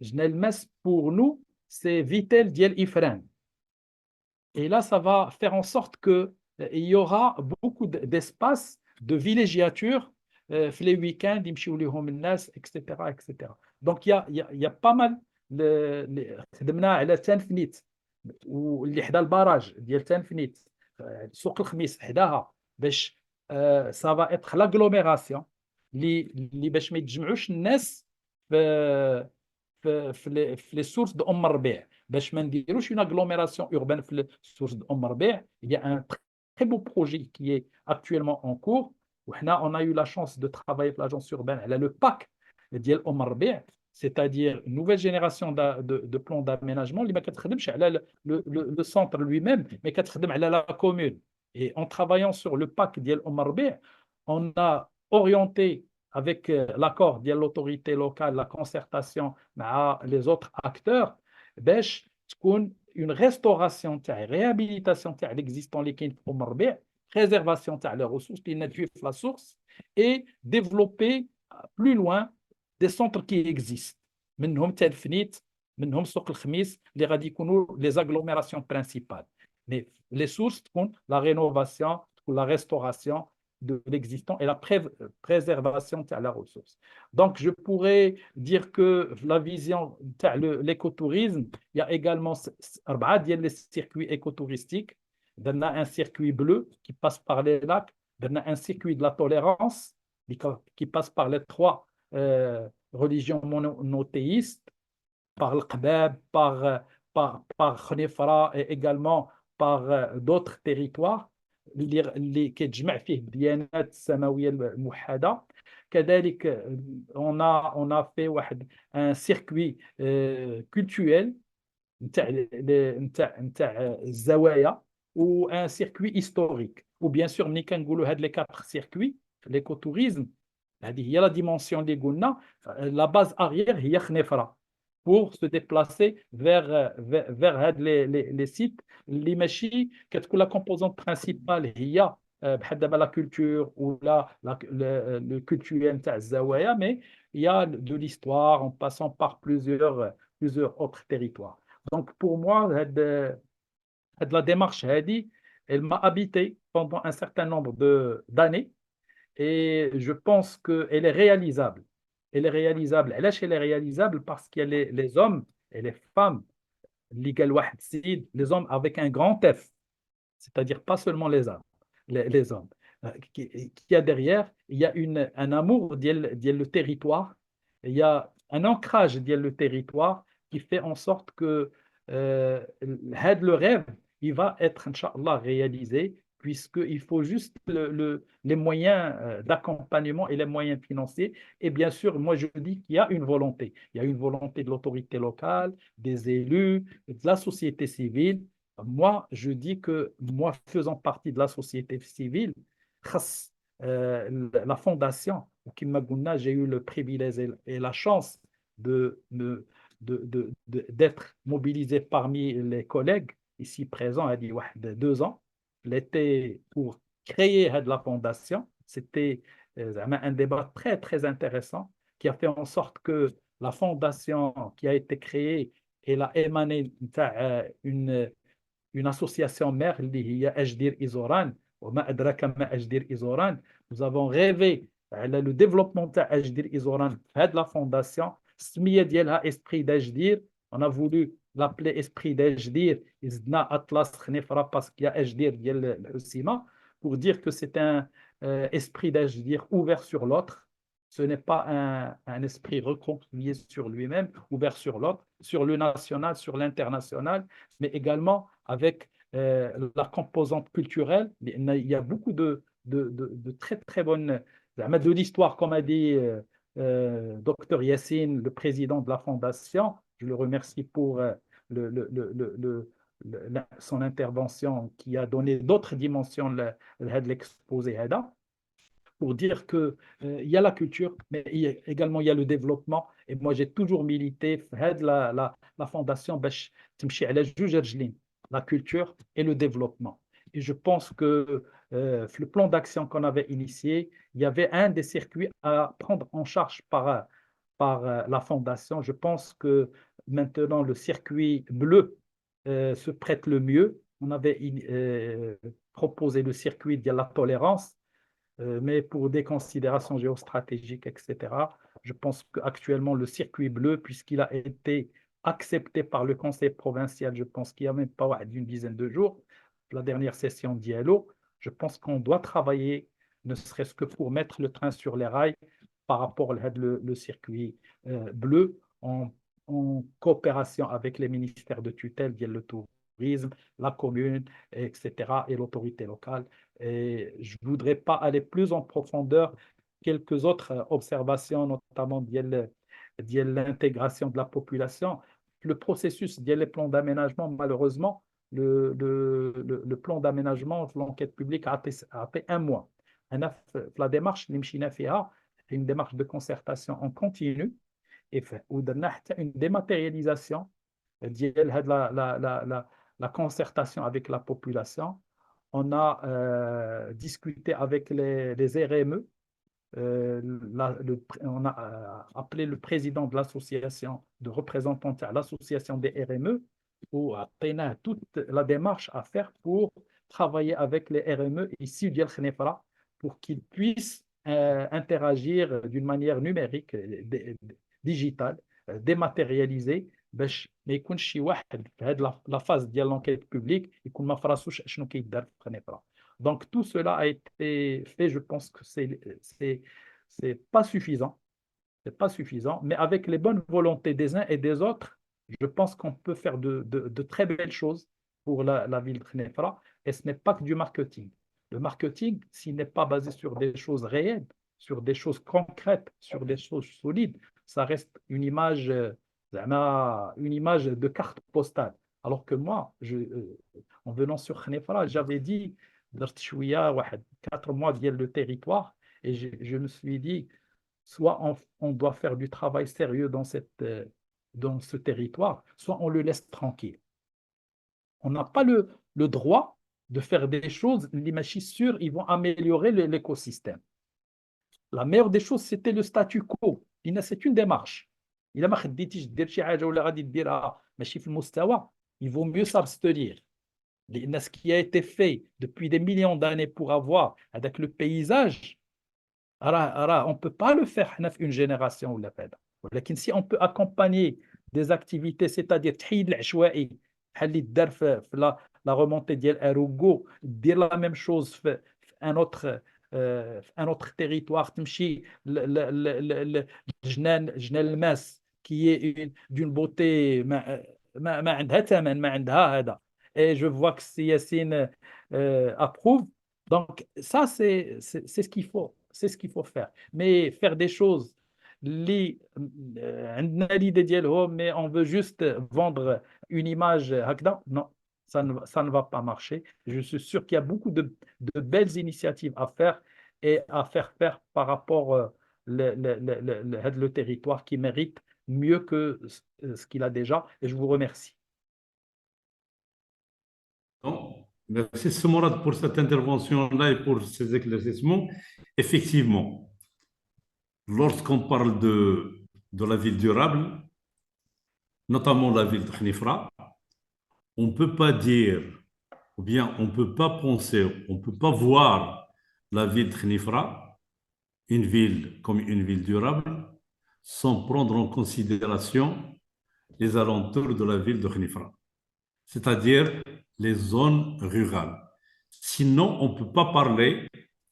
Jnel Mes, pour nous, c'est Vitel Diel Ifran. Et là, ça va faire en sorte qu'il y aura beaucoup d'espace de villégiature les week-ends, etc., etc. Donc, il y a pas mal. خدمنا على تنفنيت واللي حدا الباراج ديال تنفنيت, سوق الخميس حداها, باش سافا اتر لاغلوميراسيون اللي باش ما يتجمعوش الناس في لي سورس دو الربيع, باش ما نديروش une agglomération urbaine في لي سورس دو الربيع. Il y a un très beau projet qui est actuellement en cours. وحنا on a eu la chance de travailler avec l'agence urbaine على le PAC ديال الربيع, c'est-à-dire une nouvelle génération de plans d'aménagement اللي ما كتخدمش على le centre lui-même, mais كتخدم على la commune. Et en travaillant sur le PAC ديال الربيع, on a orienté avec l'accord de l'autorité locale, la concertation مع les autres acteurs, باش تكون une restauration تاع réhabilitation تاع l'existant اللي كاين في الربيع, préservation تاع les ressources اللي نتجي في la source, et développer plus loin des centres qui existent. منهم تنفنيت, منهم سوق الخميس اللي غادي يكونوا les agglomérations principales. Mais les sources تكون la rénovation, la restauration de l'existant et la préservation de la ressource. Donc, je pourrais dire que la vision de l'écotourisme, il y a également 4 les circuits écotouristiques. Il y a un circuit bleu qui passe par les lacs, il y a un circuit de la tolérance qui passe par les 3 religions monothéistes, par le Khabab, par Khnifra et également par d'autres territoires اللي كيتجمع فيه الديانات السماويه الموحده. كذلك on a fait واحد un circuit culturel نتاع الزوايا و un circuit historique. و bien sûr ملي كنقولوا هاد لي 4 circuits l'écotourisme, هذه هي لا ديمونسيون اللي قلنا la base arrière هي خنيفره pour se déplacer vers les sites اللي ماشي كتكون la composante principale هي بحال دابا la culture ou le culturel تاع الزوايا, mais il y a de l'histoire en passant par plusieurs autres territoires. Donc pour moi la démarche هذه elle m'a habité pendant un certain nombre d'années, et je pense qu'elle est réalisable. Elle est réalisable. Elle est réalisable parce qu'il y a les hommes et les femmes, les hommes avec un grand F, c'est-à-dire pas seulement les hommes. Qui a derrière, il y a un amour ديال le territoire, il y a un ancrage ديال le territoire qui fait en sorte que le rêve, il va être, Inch'Allah, réalisé, puisqu'il faut juste les moyens d'accompagnement et les moyens financiers. Et bien sûr, moi je dis qu'il y a une volonté. Il y a une volonté de l'autorité locale, des élus, de la société civile. Moi, je dis que moi, faisant partie de la société civile, خاص, la fondation, Kim Magouna, j'ai eu le privilège et la chance d'être mobilisé parmi les collègues ici présents à 2 ans. L'été pour créer la fondation, c'était un débat très, très intéressant qui a fait en sorte que la fondation qui a été créée, elle a émané une association mère, اللي هي أجدير إيزوران وما أدراك ما أجدير إيزوران. Nous avons rêvé le développement de أجدير إيزوران de la fondation. السمية ديالها Esprit d'Ajdir. On a voulu l'appeler Esprit d'Ajdir. زدنا أطلس خنيفرة parce qu'il y a أجدير ديال الحسيمة, pour dire que c'est un esprit d'Ajdir ouvert sur l'autre. Ce n'est pas un esprit recroquevillé sur lui-même, ouvert sur l'autre, sur le national, sur l'international, mais également avec la composante culturelle. Il y a beaucoup de très très bonnes, de l'histoire, comme a dit Dr Yassine, le président de la fondation. Je le remercie pour son intervention qui a donné d'autres dimensions de l'exposé. Pour dire qu'il y a la culture, mais également il y a le développement. Et moi, j'ai toujours milité la fondation باش تمشي على جوج رجلين, la culture et le développement. Et je pense que le plan d'action qu'on avait initié, il y avait un des circuits à prendre en charge par la fondation. Je pense que maintenant, le circuit bleu se prête le mieux. On avait proposé le circuit de la tolérance, mais pour des considérations géostratégiques, etc. Je pense qu'actuellement, le circuit bleu, puisqu'il a été accepté par le Conseil provincial, je pense qu'il n'y a même pas une dizaine de jours, la dernière session d'ILO, je pense qu'on doit travailler, ne serait-ce que pour mettre le train sur les rails par rapport au circuit bleu, en coopération avec les ministères de tutelle, le tourisme, la commune, etc., et l'autorité locale. Et je ne voudrais pas aller plus en profondeur. Quelques autres observations, notamment de l'intégration de la population. Le processus des plans d'aménagement, malheureusement, le plan d'aménagement, l'enquête publique a fait 1 mois. La démarche, c'est une démarche de concertation en continu et une dématérialisation de la concertation avec la population. On a discuté avec les RME. On a appelé le président de l'association de représentants de l'association des RME pour obtenir toute la démarche à faire pour travailler avec les RME ici du Khnefra pour qu'ils puissent interagir d'une manière numérique, digitale, dématérialisée, باش ما يكونش شي واحد في هذه لا فاز ديال l'enquête publique يكون ما فراسوش شنو كيدار في خنيفره. Donc tout cela a été fait, je pense que c'est pas suffisant. C'est pas suffisant, mais avec les bonnes volontés des uns et des autres, je pense qu'on peut faire de très belles choses pour la ville de Khnefra, et ce n'est pas que du marketing. Le marketing, s'il n'est pas basé sur des choses réelles, sur des choses concrètes, sur des choses solides, ça reste une image de carte postale. Alors que moi, en venant sur Khnefra, j'avais dit, 4 mois de territoire, et je me suis dit, soit on doit faire du travail sérieux dans ce territoire, soit on le laisse tranquille. On n'a pas le droit de faire des choses, les machines sûres, ils vont améliorer l'écosystème. La meilleure des choses, c'était le statu quo. C'est une démarche. Il vaut mieux s'abstenir. Ce qui a été fait depuis des millions d'années pour avoir avec le paysage, On ne peut pas le faire حنا في une génération ولا بعدا. ولكن si on peut accompagner des activités, c'est-à-dire تحيد العشوائي بحال اللي دار في la remontée ديال اروغو، دير la même chose في un autre territoire، تمشي جنان الماس qui est d'une beauté ما عندها ثمن، ما عندها هذا. Et je vois que Yassine approuve. Donc, ça, c'est ce qu'il faut. C'est ce qu'il faut faire. Mais faire des choses, عندنا l'idée ديالهم, mais on veut juste vendre une image هكذا, non, ça ne va pas marcher. Je suis sûr qu'il y a beaucoup de belles initiatives à faire et à faire faire par rapport le territoire qui mérite mieux que ce qu'il a déjà. Et je vous remercie. Non. Merci Soumarad pour cette intervention-là et pour ces éclaircissements. Effectivement, lorsqu'on parle de la ville durable, notamment la ville de Khnifra, on ne peut pas dire, ou bien on ne peut pas penser, on ne peut pas voir la ville de Khnifra, une ville comme une ville durable, sans prendre en considération les alentours de la ville de Khnifra, c'est-à-dire les zones rurales. Sinon, on ne peut pas parler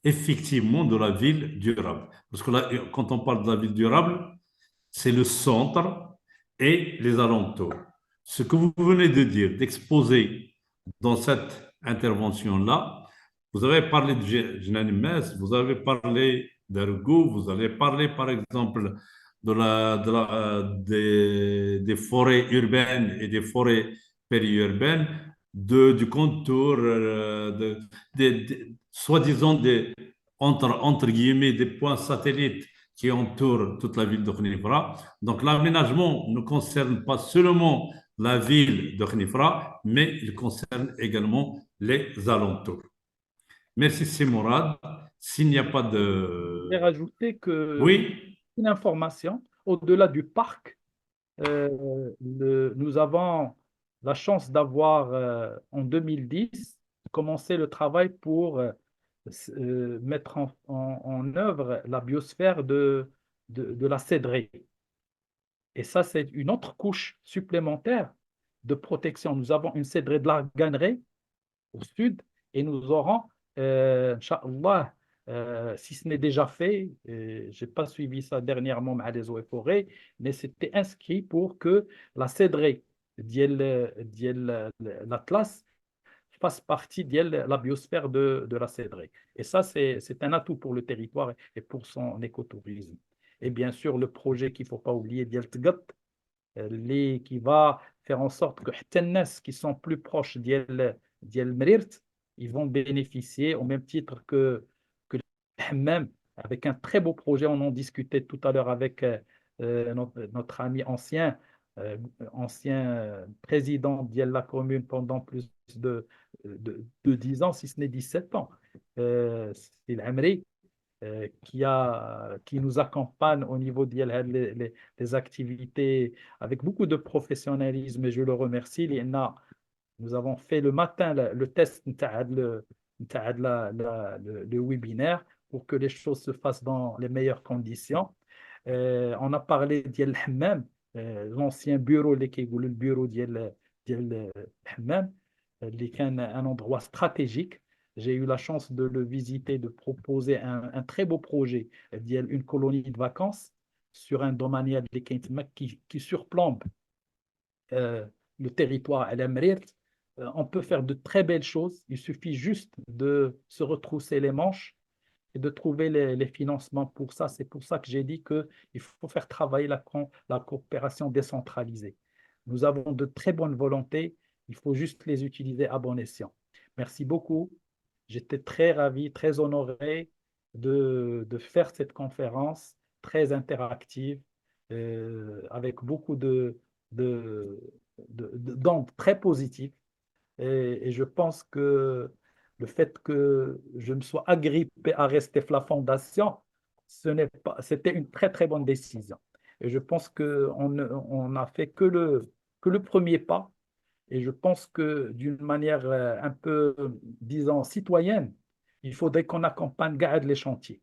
effectivement de la ville durable. Parce que là, quand on parle de la ville durable, c'est le centre et les alentours. Ce que vous venez de dire, d'exposer dans cette intervention-là, vous avez parlé de Jenanim-Metz, vous avez parlé d'Ergo, vous avez parlé par exemple des forêts urbaines et des forêts périurbaines, du contour, soi-disant entre guillemets, des points satellites qui entourent toute la ville de Khnifra. Donc l'aménagement ne concerne pas seulement la ville de Khnifra, mais il concerne également les alentours. Merci Simourad. S'il n'y a pas Je vais de... rajouter que Oui, une information, au-delà du parc, nous avons la chance d'avoir en 2010 commencé le travail pour mettre en œuvre la biosphère de la cédraie. Et ça, c'est une autre couche supplémentaire de protection. Nous avons une cédraie de l'arganerie au sud et nous aurons, Inch'Allah, si ce n'est déjà fait, je n'ai pas suivi ça dernièrement à les eaux et forêts, mais c'était inscrit pour que la cédraie de l'Atlas fasse partie de la biosphère de la cédraie. Et ça, c'est un atout pour le territoire et pour son écotourisme. Et bien sûr, le projet qu'il ne faut pas oublier, Diel Tgat, qui va faire en sorte que les gens qui sont plus proches d'El Mrirt, ils vont bénéficier au même titre que les hammams, avec un très beau projet. On en discutait tout à l'heure avec notre ami ancien président de la commune pendant plus de 10 ans, si ce n'est 17 ans. C'est l'Amri qui nous accompagne au niveau des activités avec beaucoup de professionnalisme et je le remercie. Nous avons fait le matin le test le webinaire pour que les choses se fassent dans les meilleures conditions. On a parlé ديال الحمام, l'ancien bureau اللي كيقولوا le bureau ديال الحمام اللي كان un endroit stratégique. J'ai eu la chance de le visiter, de proposer un très beau projet une colonie de vacances sur un domaine qui surplombe le territoire à l'Amrirt. On peut faire de très belles choses. Il suffit juste de se retrousser les manches et de trouver les financements pour ça. C'est pour ça que j'ai dit qu'il faut faire travailler la coopération décentralisée. Nous avons de très bonnes volontés. Il faut juste les utiliser à bon escient. Merci beaucoup. J'étais très ravi, très honoré de faire cette conférence très interactive avec beaucoup d'angles très positifs. Et je pense que le fait que je me sois agrippé à rester la fondation, c'était une très très bonne décision. Et je pense qu'on n'a fait que le premier pas. Et je pense que d'une manière un peu, disons, citoyenne, il faudrait qu'on accompagne Gaël les chantiers.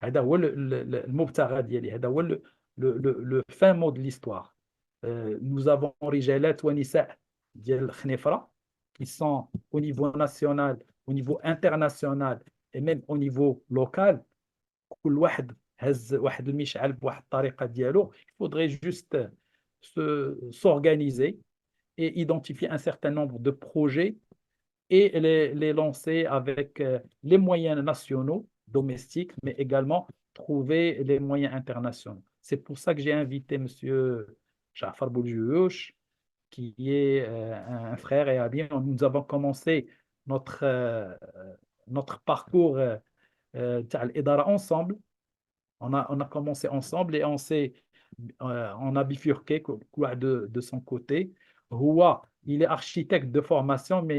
هذا هو المبتغى ديالي، هذا هو le fin mot de l'histoire. Nous avons رجالات ونساء ديال خنيفرة qui sont au niveau national, au niveau international et même au niveau local. كل واحد هز واحد المشعل بواحد الطريقة ديالو. Il faudrait juste s'organiser et identifier un certain nombre de projets et les lancer avec les moyens nationaux, domestiques, mais également trouver les moyens internationaux. C'est pour ça que j'ai invité M. Jafar Bouljouch, qui est un frère et ami. Nous avons commencé notre parcours ensemble. On a commencé ensemble et on a bifurqué quoi de son côté. Houa, il est architecte de formation, mais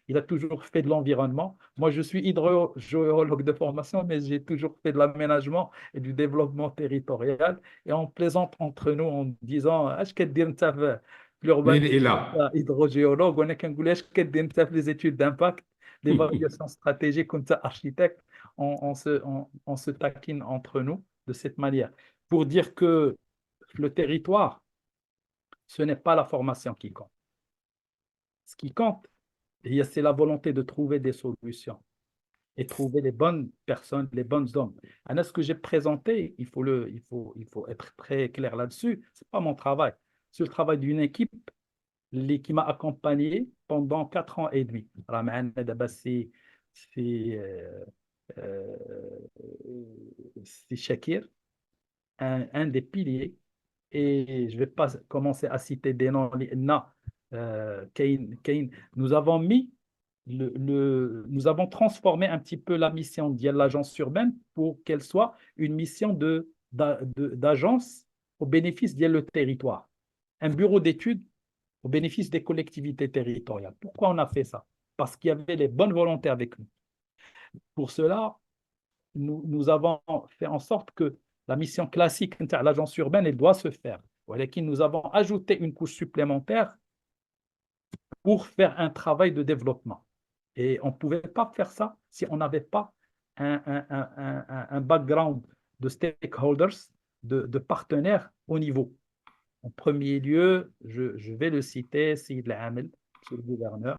il a toujours fait de l'environnement. Moi, je suis hydrogéologue de formation, mais j'ai toujours fait de l'aménagement et du développement territorial. Et on plaisante entre nous en disant, est-ce que مين l'urbanisme, إلى hydrogéologue, on est qu'un est-ce que les études d'impact, l'évaluation stratégique comme ça, architecte, on se taquine entre nous de cette manière. Pour dire que le territoire, ce n'est pas la formation qui compte. Ce qui compte, c'est la volonté de trouver des solutions et trouver les bonnes personnes, les bonnes hommes. Alors, ce que j'ai présenté, il faut être très clair là-dessus, ce n'est pas mon travail. C'est le travail d'une équipe qui m'a accompagné pendant 4 ans et demi. C'est Shakir, un des piliers, et je ne vais pas commencer à citer des noms. Nous avons nous avons transformé un petit peu la mission de l'agence urbaine pour qu'elle soit une mission d'agence au bénéfice du territoire. Un bureau d'études au bénéfice des collectivités territoriales. Pourquoi on a fait ça? Parce qu'il y avait les bonnes volontés avec nous. Pour cela, nous avons fait en sorte que la mission classique de l'agence urbaine, elle doit se faire. Nous avons ajouté une couche supplémentaire pour faire un travail de développement. Et on ne pouvait pas faire ça si on n'avait pas un background de stakeholders, de partenaires au niveau. En premier lieu, je vais le citer, Sid Lamel, monsieur le gouverneur,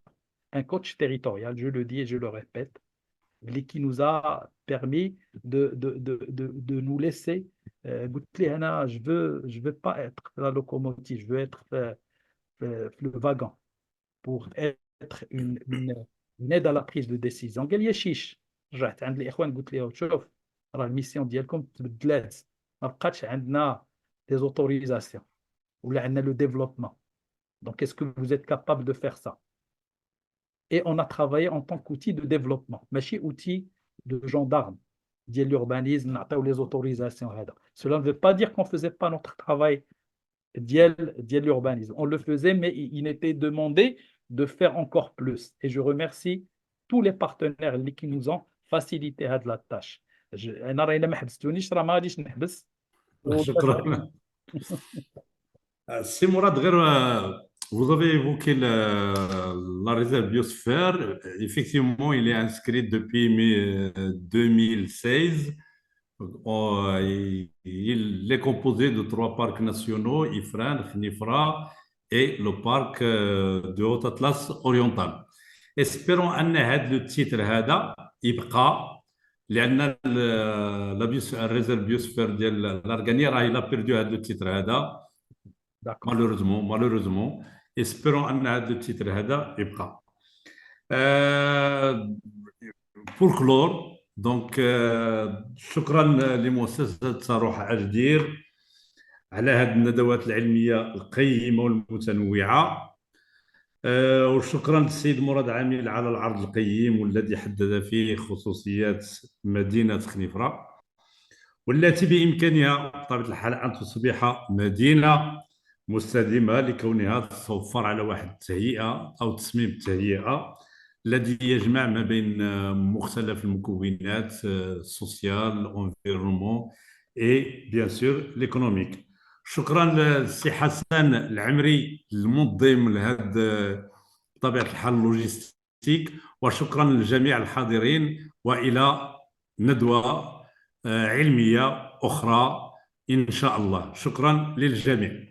un coach territorial, je le dis et je le répète, qui nous a permis de nous laisser. Je veux pas être la locomotive, je veux être le wagon pour être une aide à la prise de décision. قال لي شيش رجعت عند الاخوان قلت لهم شوف راه الميسيون ديالكم تبدلات ما بقاتش عندنا des autorisations ولا عندنا le développement. Donc est-ce que vous êtes capable de faire ça? Et on a travaillé en tant qu'outil de développement, ماشي outil de gendarme ديال l'urbanisme نعطيو les autorisations هذا. Cela ne veut pas dire qu'on ne faisait pas notre travail ديال l'urbanisme. On le faisait, mais il était demandé de faire encore plus. Et je remercie tous les partenaires qui nous ont facilité la tâche. أنا راه إلا ما حبستونيش راه ما غاديش نحبس. شكرا. C'est Mourad, vous avez évoqué la réserve biosphère. Effectivement, il est inscrit depuis 2016. Il est composé de 3 parcs nationaux, Ifrane, Khnifra et le parc de Haute-Atlas oriental. Espérons أن هذا التيتر هذا يبقى لأن الريزيرف بيوسفير ديال الأرغانية راه إلا بيردو هذا التيتر هذا malheureusement. Espérons أن هذا التيتر هذا يبقى. Pour clore, donc شكرا لمؤسسة صاروح أجدير على هذه الندوات العلمية القيمة والمتنوعة. وشكرا للسيد مراد عامل على العرض القيم والذي حدد فيه خصوصيات مدينة خنيفرة والتي بإمكانها بطبيعة الحال أن تصبح مدينة مستدامة لكونها توفر على واحد التهيئة أو تصميم التهيئة الذي يجمع ما بين مختلف المكونات السوسيال، environnement et bien sûr l'économique. شكرا للسي حسن العمري المنظم لهذا بطبيعة الحال اللوجستيك، وشكرا لجميع الحاضرين، وإلى ندوة علمية أخرى إن شاء الله. شكرا للجميع.